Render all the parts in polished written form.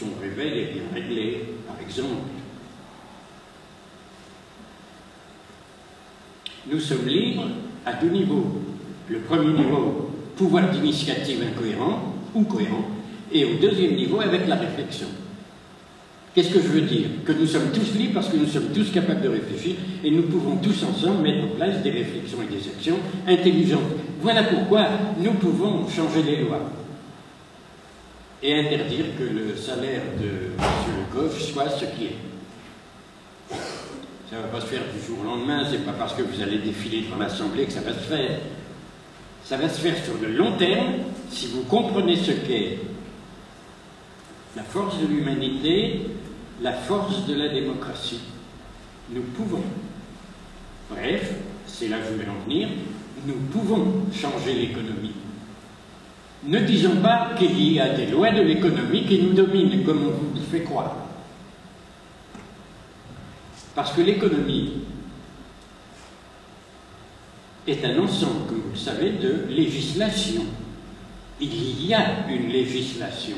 son réveil est bien réglé, par exemple. Nous sommes libres à deux niveaux. Le premier niveau, pouvoir d'initiative incohérent ou cohérent, et au deuxième niveau, avec la réflexion. Qu'est-ce que je veux dire? Que nous sommes tous libres parce que nous sommes tous capables de réfléchir et nous pouvons tous ensemble mettre en place des réflexions et des actions intelligentes. Voilà pourquoi nous pouvons changer les lois et interdire que le salaire de M. Le Goff soit ce qui est. Ça ne va pas se faire du jour au lendemain, c'est pas parce que vous allez défiler devant l'Assemblée que ça va se faire. Ça va se faire sur le long terme si vous comprenez ce qu'est la force de l'humanité, la force de la démocratie. Nous pouvons. Bref, c'est là que je voulais en venir, nous pouvons changer l'économie. Ne disons pas qu'il y a des lois de l'économie qui nous dominent, comme on vous le fait croire. Parce que l'économie est un ensemble, comme vous le savez, de législation. Il y a une législation.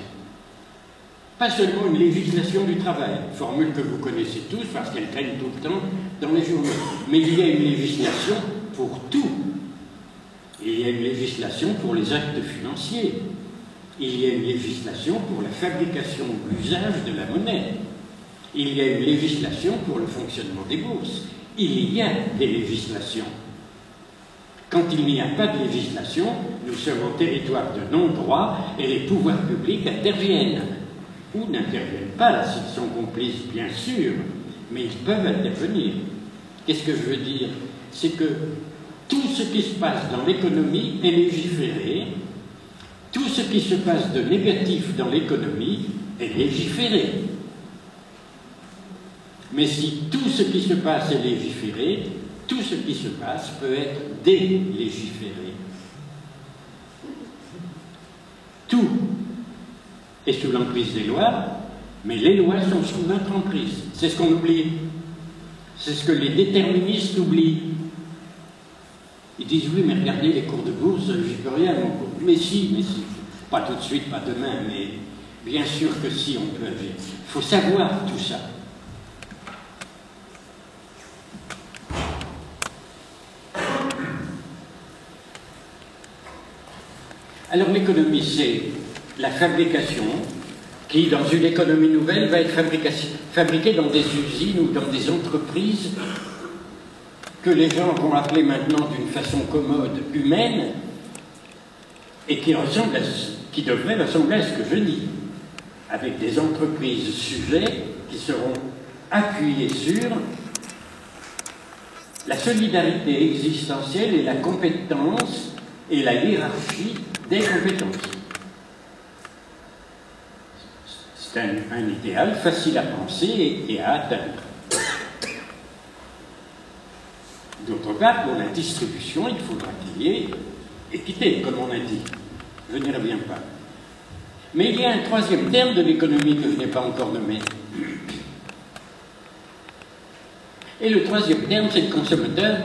Pas seulement une législation du travail, formule que vous connaissez tous parce qu'elle traîne tout le temps dans les journaux, mais il y a une législation pour tout. Il y a une législation pour les actes financiers. Il y a une législation pour la fabrication ou l'usage de la monnaie. Il y a une législation pour le fonctionnement des bourses. Il y a des législations. Quand il n'y a pas de législation, nous sommes en territoire de non-droit et les pouvoirs publics interviennent. Ou n'interviennent pas s'ils sont complices, bien sûr, mais ils peuvent intervenir. Qu'est-ce que je veux dire? C'est que tout ce qui se passe dans l'économie est légiféré, tout ce qui se passe de négatif dans l'économie est légiféré. Mais si tout ce qui se passe est légiféré, tout ce qui se passe peut être délégiféré. Tout est sous l'emprise des lois, mais les lois sont sous notre emprise. C'est ce qu'on oublie. C'est ce que les déterministes oublient. Ils disent, oui, mais regardez les cours de bourse, j'y peux rien, mon cours. Mais si. Pas tout de suite, pas demain, mais bien sûr que si, on peut agir. Il faut savoir tout ça. Alors l'économie, c'est la fabrication qui, dans une économie nouvelle, va être fabriquée dans des usines ou dans des entreprises que les gens vont appeler maintenant d'une façon commode humaine et qui devrait ressembler à ce que je dis, avec des entreprises sujets qui seront appuyées sur la solidarité existentielle et la compétence et la hiérarchie des compétences. C'est un idéal facile à penser et à atteindre. D'autre part, pour la distribution, il faudra qu'il y ait équité, comme on a dit. Je n'y reviens pas. Mais il y a un troisième terme de l'économie que je n'ai pas encore nommé. Et le troisième terme, c'est le consommateur.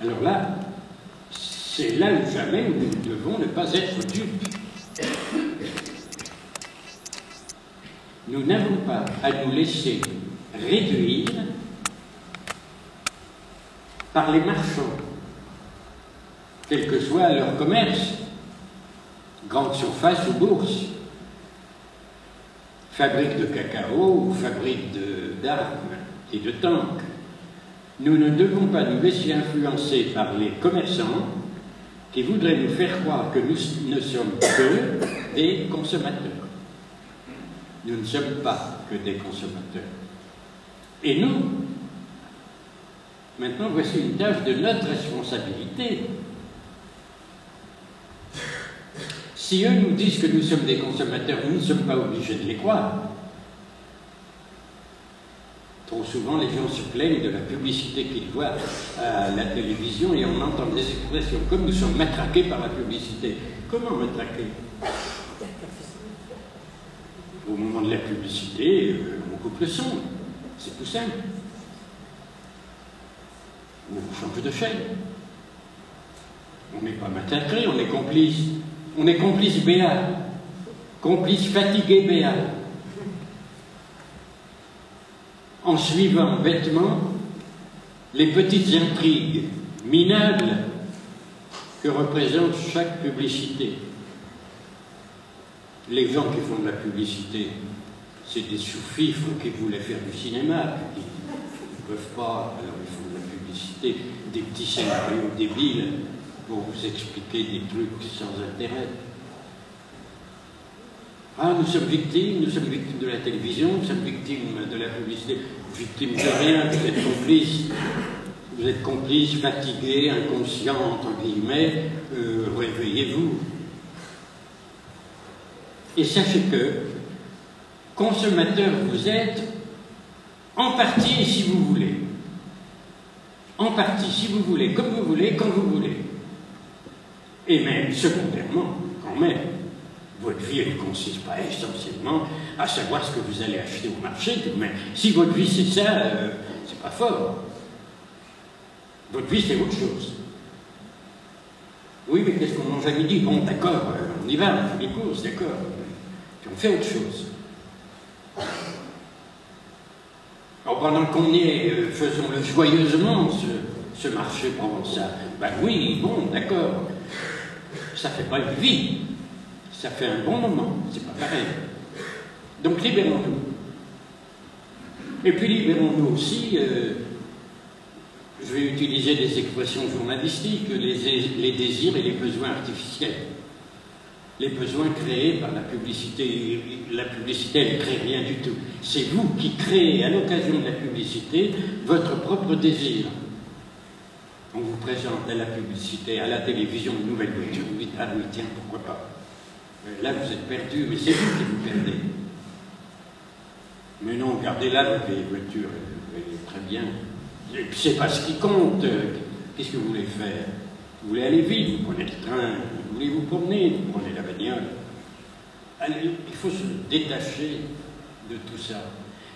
Alors là, c'est là où jamais où nous devons ne pas être dupes. Nous n'avons pas à nous laisser réduire par les marchands, quel que soit leur commerce, grande surface ou bourse, fabrique de cacao ou fabrique d'armes et de tanks. Nous ne devons pas nous laisser influencer par les commerçants qui voudraient nous faire croire que nous ne sommes que des consommateurs. Nous ne sommes pas que des consommateurs. Et nous, maintenant, voici une tâche de notre responsabilité. Si eux nous disent que nous sommes des consommateurs, nous ne sommes pas obligés de les croire. Trop souvent, les gens se plaignent de la publicité qu'ils voient à la télévision et on entend des expressions comme nous sommes matraqués par la publicité. Comment matraqués? Au moment de la publicité, on coupe le son. C'est tout simple. Ou on change de chaîne. On n'est pas massacré, on est complice. On est complice béat. Complice fatigué béat. En suivant bêtement les petites intrigues minables que représente chaque publicité. Les gens qui font de la publicité, c'est des sous-fifres qui voulaient faire du cinéma, puis ils ne peuvent pas, alors ils font de la publicité, des petits scénarios débiles pour vous expliquer des trucs sans intérêt. Ah, nous sommes victimes de la télévision, nous sommes victimes de la publicité, victimes de rien, vous êtes complices, fatigués, inconscients, entre guillemets, réveillez-vous. Et sachez que, consommateur vous êtes, en partie si vous voulez. En partie si vous voulez, comme vous voulez, quand vous voulez. Et même, secondairement, quand même, votre vie, elle ne consiste pas essentiellement à savoir ce que vous allez acheter au marché, mais si votre vie c'est ça, c'est pas fort. Votre vie c'est autre chose. Oui, mais qu'est-ce qu'on mange à midi? Bon, d'accord, on y va, on fait les courses, d'accord. Puis on fait autre chose. Alors pendant qu'on est, faisons-le joyeusement, ce marché provençal. Ben oui, bon, d'accord. Ça fait pas une vie. Ça fait un bon moment, c'est pas pareil. Donc libérons-nous. Et puis libérons-nous aussi, je vais utiliser des expressions journalistiques, les désirs et les besoins artificiels. Les besoins créés par la publicité. La publicité, elle ne crée rien du tout. C'est vous qui créez à l'occasion de la publicité votre propre désir. On vous présente à la publicité, à la télévision, une nouvelle voiture, vous dites, ah oui, tiens, pourquoi pas. Là, vous êtes perdu, mais c'est vous qui vous perdez. Mais non, regardez-la, votre vieille voiture, elle est très bien. Et puis, c'est pas ce qui compte. Qu'est-ce que vous voulez faire? Vous voulez aller vite, vous prenez le train. Vous voulez vous promener, vous prenez la bagnole. Allez, il faut se détacher de tout ça.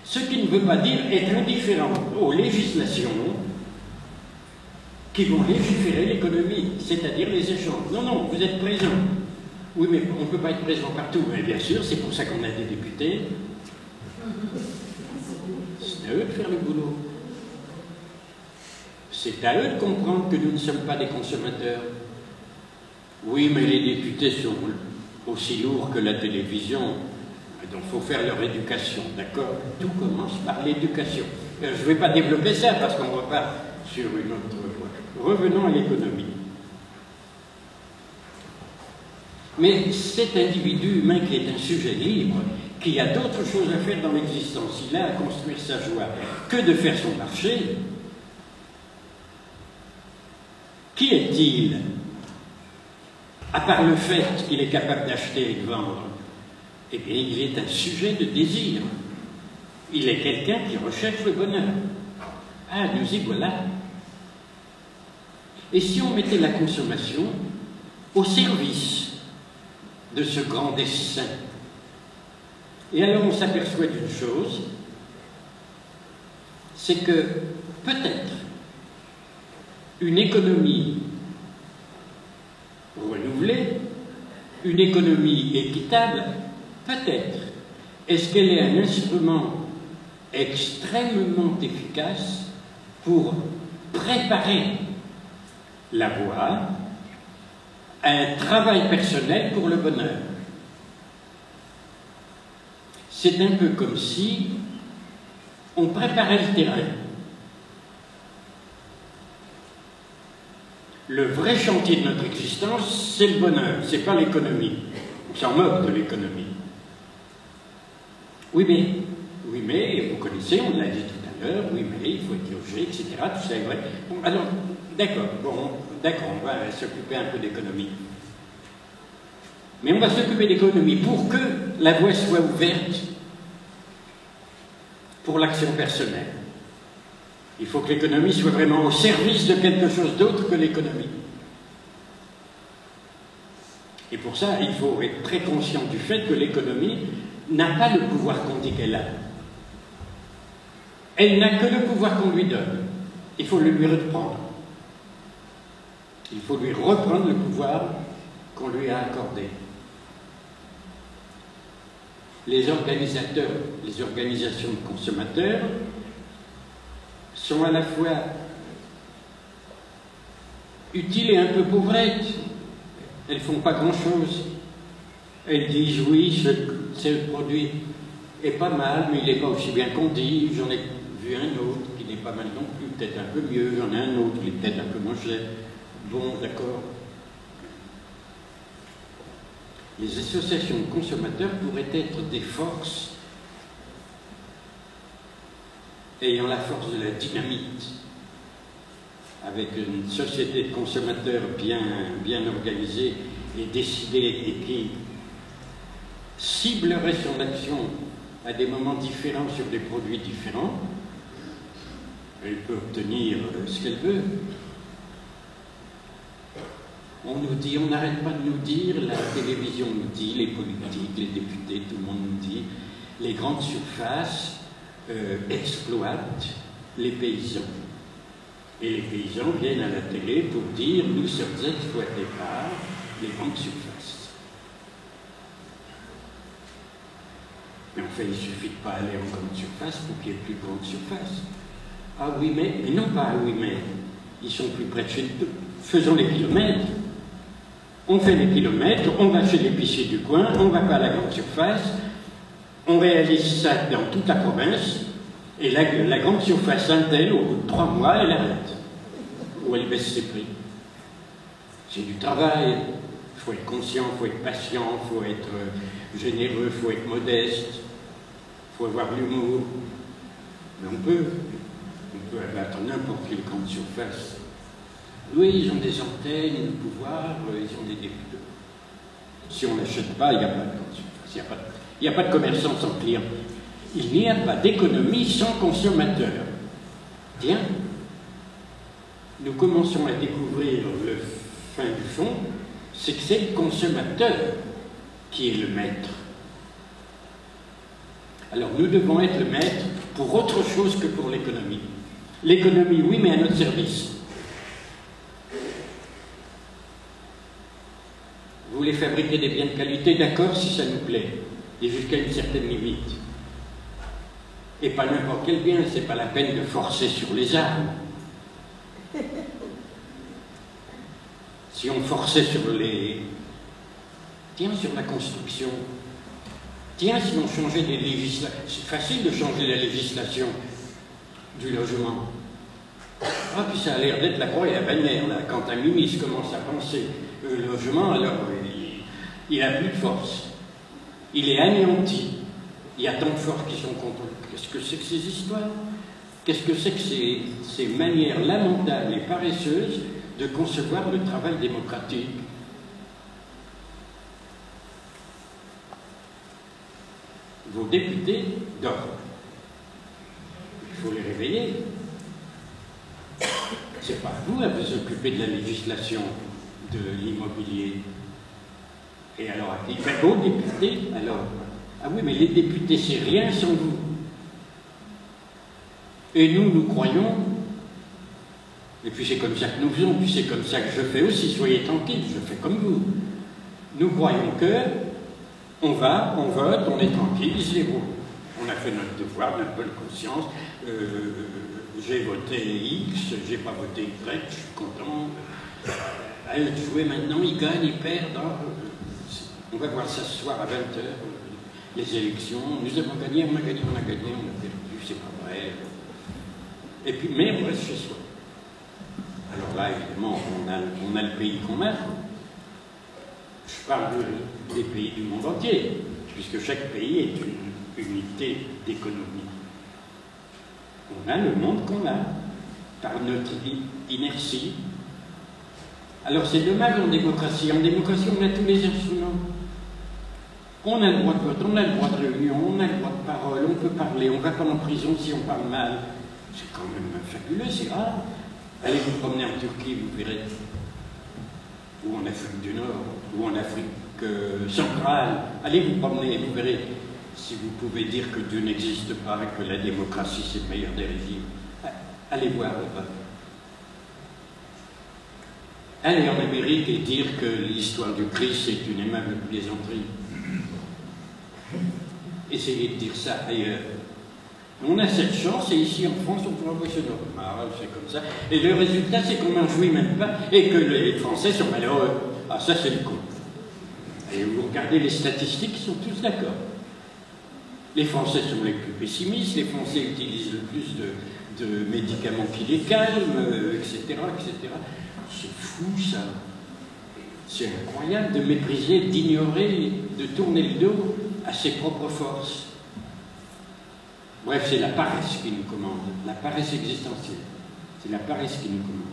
Ce qui ne veut pas dire être indifférent aux législations qui vont légiférer l'économie, c'est-à-dire les échanges. Non, non, vous êtes présent. Oui, mais on ne peut pas être présent partout. Mais bien sûr, c'est pour ça qu'on a des députés. C'est à eux de faire le boulot. C'est à eux de comprendre que nous ne sommes pas des consommateurs. Oui, mais les députés sont aussi lourds que la télévision. Donc il faut faire leur éducation, d'accord? Tout commence par l'éducation. Je ne vais pas développer ça parce qu'on repart sur une autre voie. Revenons à l'économie. Mais cet individu humain qui est un sujet libre, qui a d'autres choses à faire dans l'existence, il a à construire sa joie, que de faire son marché. Qui est-il? À part le fait qu'il est capable d'acheter et de vendre, eh bien, il est un sujet de désir. Il est quelqu'un qui recherche le bonheur. Ah, nous y voilà. Et si on mettait la consommation au service de ce grand dessein? Et alors on s'aperçoit d'une chose, c'est que peut-être une économie renouvelée, une économie équitable, peut-être est-ce qu'elle est un instrument extrêmement efficace pour préparer la voie à un travail personnel pour le bonheur. C'est un peu comme si on préparait le terrain. Le vrai chantier de notre existence, c'est le bonheur, c'est pas l'économie. On s'en moque de l'économie. Oui, mais, vous connaissez, on l'a dit tout à l'heure, oui, mais il faut être logé, etc. Tout ça est vrai. Bon, alors, d'accord, on va s'occuper un peu d'économie. Mais on va s'occuper d'économie pour que la voie soit ouverte pour l'action personnelle. Il faut que l'économie soit vraiment au service de quelque chose d'autre que l'économie. Et pour ça, il faut être très conscient du fait que l'économie n'a pas le pouvoir qu'on dit qu'elle a. Elle n'a que le pouvoir qu'on lui donne. Il faut le lui reprendre. Il faut lui reprendre le pouvoir qu'on lui a accordé. Les organisateurs, les organisations de consommateurs sont à la fois utiles et un peu pauvrettes. Elles ne font pas grand-chose. Elles disent oui, ce produit est pas mal, mais il n'est pas aussi bien qu'on dit. J'en ai vu un autre qui n'est pas mal non plus, peut-être un peu mieux. J'en ai un autre qui est peut-être un peu moins cher. Bon, d'accord. Les associations de consommateurs pourraient être des forces ayant la force de la dynamite, avec une société de consommateurs bien organisée et décidée et qui ciblerait son action à des moments différents sur des produits différents. Elle peut obtenir ce qu'elle veut. On nous dit, on n'arrête pas de nous dire, la télévision nous dit, les politiques, les députés, tout le monde nous dit, les grandes surfaces exploitent les paysans. Et les paysans viennent à la télé pour dire, nous sommes exploités par les grandes surfaces. Mais en fait, il ne suffit de pas aller en grande surface pour qu'il y ait plus de grande surface. Ah oui, mais non pas ah oui, mais ils sont plus près de chez nous. Faisons les kilomètres. On fait les kilomètres, on va chez l'épicier du coin, on ne va pas à la grande surface, on réalise ça dans toute la province, et la grande surface Intel, au bout de 3 mois, elle arrête. Ou elle baisse ses prix. C'est du travail. Il faut être conscient, il faut être patient, il faut être généreux, il faut être modeste, il faut avoir l'humour. Mais on peut abattre n'importe quelle grande surface. Oui, ils ont des antennes, le pouvoir, ils ont des députés. Si on n'achète pas, il n'y a pas de grande surface. Il n'y a pas de commerçant sans client. Il n'y a pas d'économie sans consommateur. Tiens, nous commençons à découvrir le fin du fond, c'est que c'est le consommateur qui est le maître. Alors nous devons être le maître pour autre chose que pour l'économie. L'économie, oui, mais à notre service. Vous voulez fabriquer des biens de qualité, d'accord, si ça nous plaît, et jusqu'à une certaine limite. Et pas n'importe quel bien, c'est pas la peine de forcer sur les armes. Si on forçait sur les... Tiens, sur la construction. Tiens, si on changeait des législations. C'est facile de changer la législation du logement. Ah, puis ça a l'air d'être la croix et la bannière, là. Quand un ministre commence à penser le logement, alors il n'a plus de force. Il est anéanti. Il y a tant de forces qui sont contre. Qu'est-ce que c'est que ces histoires? Qu'est-ce que c'est que ces manières lamentables et paresseuses de concevoir le travail démocratique? Vos députés dorment. Il faut les réveiller. C'est pas vous à vous occuper de la législation de l'immobilier. Et alors, il fait vos députés, alors. Ah oui, mais les députés, c'est rien sans vous. Et nous croyons, et puis c'est comme ça que nous faisons, puis c'est comme ça que je fais aussi, soyez tranquilles, je fais comme vous. Nous croyons que on va, on vote, on est tranquille, zéro. On a fait notre devoir, notre bonne conscience. J'ai voté X, j'ai pas voté Y, je suis content. À eux de jouer maintenant, ils gagnent, ils perdent. On va voir ça ce soir à 20h, les élections. Nous avons gagné, on a gagné, on a gagné, on a perdu, c'est pas vrai. Et puis, mais on reste chez soi. Alors là, évidemment, on a le pays qu'on a. Je parle des pays du monde entier, puisque chaque pays est une unité d'économie. On a le monde qu'on a, par notre inertie. Alors c'est dommage en démocratie. En démocratie, on a tous les instruments. On a le droit de vote, on a le droit de réunion, on a le droit de parole, on peut parler, on ne va pas en prison si on parle mal. C'est quand même fabuleux, c'est rare. Allez vous promener en Turquie, vous verrez. Ou en Afrique du Nord, ou en Afrique centrale. Allez vous promener, vous verrez. Si vous pouvez dire que Dieu n'existe pas et que la démocratie c'est le meilleur des régimes, allez voir là-bas. aller en Amérique et dire que l'histoire du Christ est une aimable plaisanterie. Essayez de dire ça ailleurs. On a cette chance, et ici en France, on pourra voir ce normal, c'est comme ça. Et le résultat, c'est qu'on n'en jouit même pas, et que les Français sont malheureux. Ah, ça, c'est le coup. Et vous regardez les statistiques, ils sont tous d'accord. Les Français sont les plus pessimistes, les Français utilisent le plus de médicaments qui les calment, etc., etc. C'est fou, ça. C'est incroyable de mépriser, d'ignorer, de tourner le dos à ses propres forces. Bref, c'est la paresse qui nous commande, la paresse existentielle. C'est la paresse qui nous commande.